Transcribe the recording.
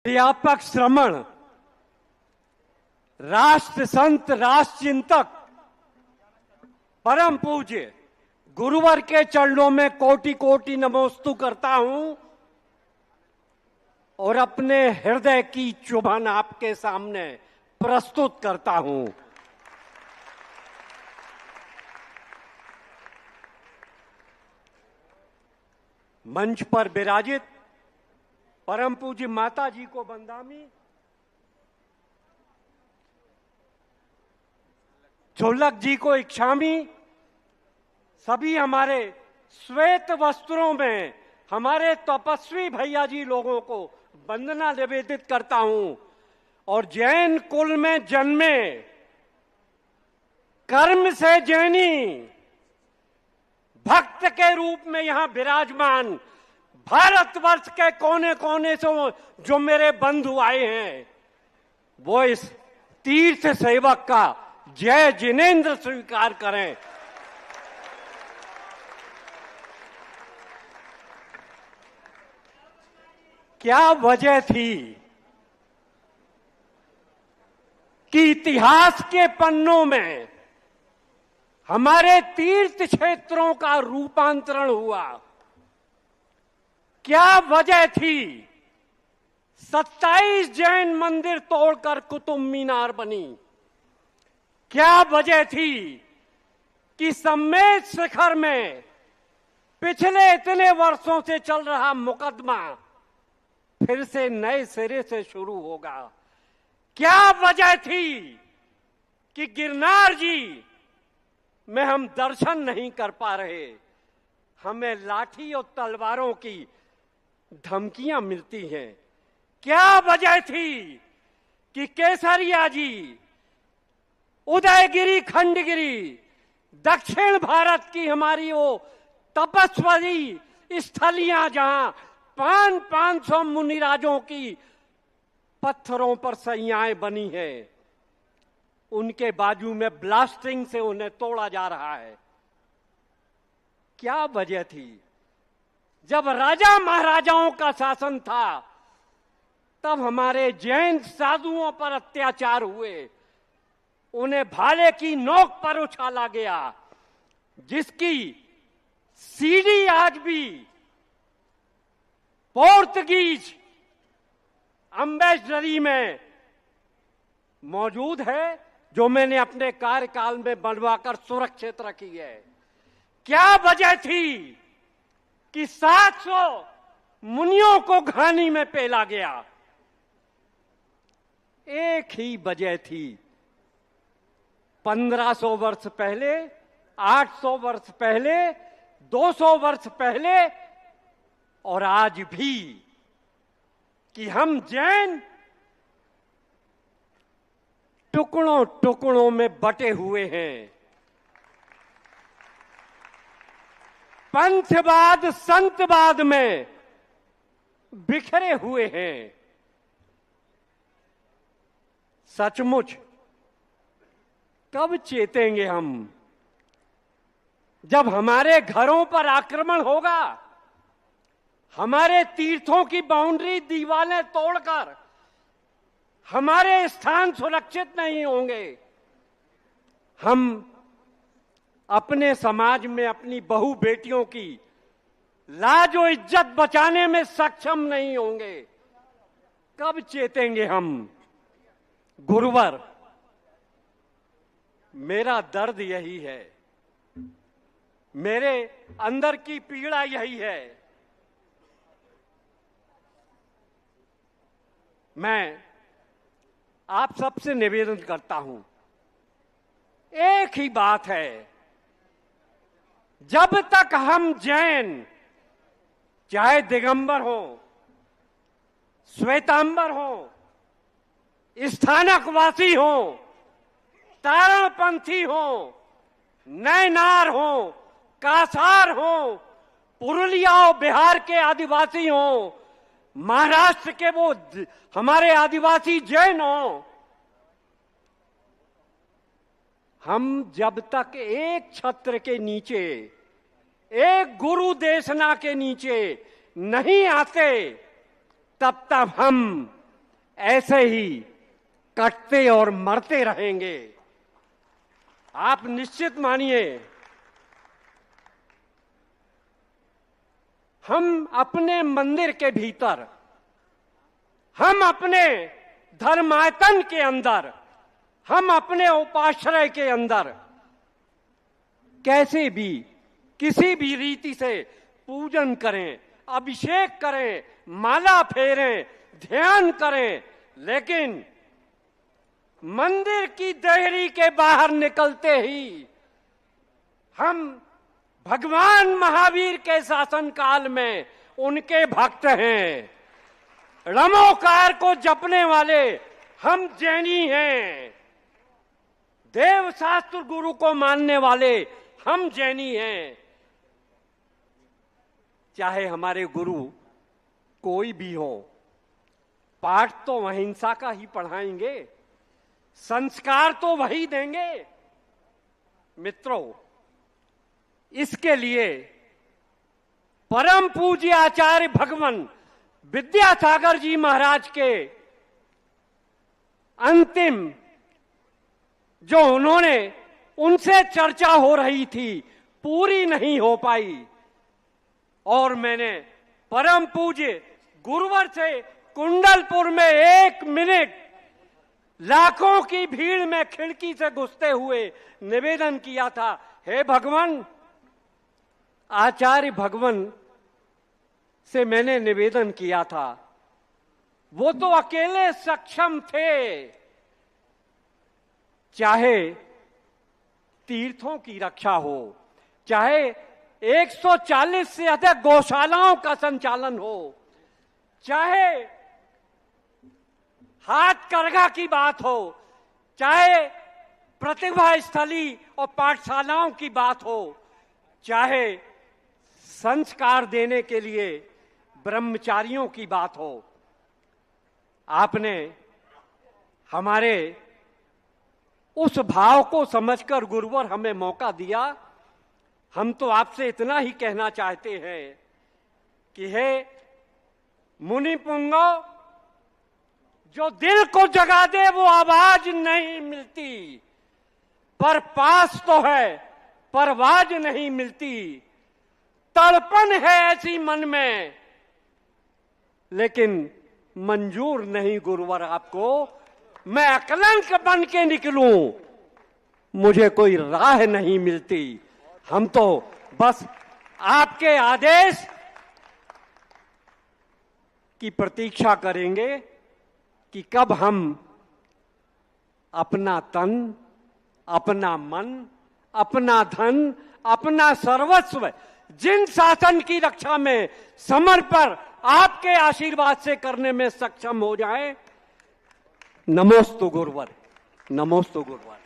व्यापक श्रमण, राष्ट्र संत, राष्ट्र चिंतक, परम पूज्य गुरुवर के चरणों में कोटि कोटि नमोस्तु करता हूं और अपने हृदय की चुभन आपके सामने प्रस्तुत करता हूं। मंच पर विराजित परम पूज्य माता जी को वंदामी, झोलक जी को इच्छामी, सभी हमारे श्वेत वस्त्रों में हमारे तपस्वी भैया जी लोगों को वंदना निवेदित करता हूं और जैन कुल में जन्मे, कर्म से जैनी, भक्त के रूप में यहां विराजमान भारतवर्ष के कोने कोने से जो मेरे बंधु आए हैं, वो इस तीर्थ सेवक का जय जिनेंद्र स्वीकार करें। क्या वजह थी कि इतिहास के पन्नों में हमारे तीर्थ क्षेत्रों का रूपांतरण हुआ? क्या वजह थी 27 जैन मंदिर तोड़कर कुतुब मीनार बनी? क्या वजह थी कि सम्मेद शिखर में पिछले इतने वर्षों से चल रहा मुकदमा फिर से नए सिरे से शुरू होगा? क्या वजह थी कि गिरनार जी में हम दर्शन नहीं कर पा रहे? हमें लाठी और तलवारों की धमकियां मिलती हैं। क्या वजह थी कि केसरिया जी, उदयगिरी, खंडगिरी, दक्षिण भारत की हमारी वो तपस्वी स्थलियां जहां 500 मुनिराजों की पत्थरों पर सैयाएं बनी है, उनके बाजू में ब्लास्टिंग से उन्हें तोड़ा जा रहा है? क्या वजह थी? जब राजा महाराजाओं का शासन था तब हमारे जैन साधुओं पर अत्याचार हुए, उन्हें भाले की नोक पर उछाला गया, जिसकी सीडी आज भी पोर्तुगीज एम्बेसडरी में मौजूद है, जो मैंने अपने कार्यकाल में बनवाकर सुरक्षित रखी है। क्या वजह थी कि 700 मुनियों को घानी में पेला गया? एक ही वजह थी। 1500 वर्ष पहले, 800 वर्ष पहले, 200 वर्ष पहले और आज भी, कि हम जैन टुकड़ों टुकड़ों में बटे हुए हैं। पंथवाद, संतवाद में बिखरे हुए हैं। सचमुच कब चेतेंगे हम? जब हमारे घरों पर आक्रमण होगा, हमारे तीर्थों की बाउंड्री, दीवारें तोड़कर हमारे स्थान सुरक्षित नहीं होंगे, हम अपने समाज में अपनी बहू बेटियों की लाज और इज्जत बचाने में सक्षम नहीं होंगे, कब चेतेंगे हम? गुरुवर, मेरा दर्द यही है, मेरे अंदर की पीड़ा यही है। मैं आप सबसे निवेदन करता हूं, एक ही बात है, जब तक हम जैन, चाहे दिगंबर हो, श्वेतांबर हो, स्थानकवासी हो, तारणपंथी हो, नैनार हो, कासार हो, पुरुलिया और बिहार के आदिवासी हो, महाराष्ट्र के वो हमारे आदिवासी जैन हो, हम जब तक एक छत्र के नीचे, एक गुरु देशना के नीचे नहीं आते, तब तक हम ऐसे ही कटते और मरते रहेंगे। आप निश्चित मानिए, हम अपने मंदिर के भीतर, हम अपने धर्मायतन के अंदर, हम अपने उपाश्रय के अंदर कैसे भी किसी भी रीति से पूजन करें, अभिषेक करें, माला फेरें, ध्यान करें, लेकिन मंदिर की देहरी के बाहर निकलते ही हम भगवान महावीर के शासन काल में उनके भक्त हैं। रमोकार को जपने वाले हम जैनी हैं। देव शास्त्र गुरु को मानने वाले हम जैनी हैं। चाहे हमारे गुरु कोई भी हो, पाठ तो अहिंसा का ही पढ़ाएंगे, संस्कार तो वही देंगे। मित्रों, इसके लिए परम पूज्य आचार्य भगवान विद्यासागर जी महाराज के अंतिम जो उन्होंने उनसे चर्चा हो रही थी, पूरी नहीं हो पाई, और मैंने परम पूज्य गुरुवर से कुंडलपुर में 1 मिनट लाखों की भीड़ में खिड़की से घुसते हुए निवेदन किया था, हे भगवान, आचार्य भगवान से मैंने निवेदन किया था, वो तो अकेले सक्षम थे, चाहे तीर्थों की रक्षा हो, चाहे 140 से अधिक गौशालाओं का संचालन हो, चाहे हाथ करघा की बात हो, चाहे प्रतिभा स्थली और पाठशालाओं की बात हो, चाहे संस्कार देने के लिए ब्रह्मचारियों की बात हो। आपने हमारे उस भाव को समझकर गुरुवर हमें मौका दिया। हम तो आपसे इतना ही कहना चाहते हैं कि हे मुनि पुंगो, जो दिल को जगा दे वो आवाज नहीं मिलती, पर पास तो है पर आवाज नहीं मिलती। तड़पन है ऐसी मन में, लेकिन मंजूर नहीं गुरुवर आपको। मैं अकलंक बन के निकलूं, मुझे कोई राह नहीं मिलती। हम तो बस आपके आदेश की प्रतीक्षा करेंगे कि कब हम अपना तन, अपना मन, अपना धन, अपना सर्वस्व जिन शासन की रक्षा में समर्पण आपके आशीर्वाद से करने में सक्षम हो जाए। नमोस्तु गुरुवर, नमोस्तु गुरुवर।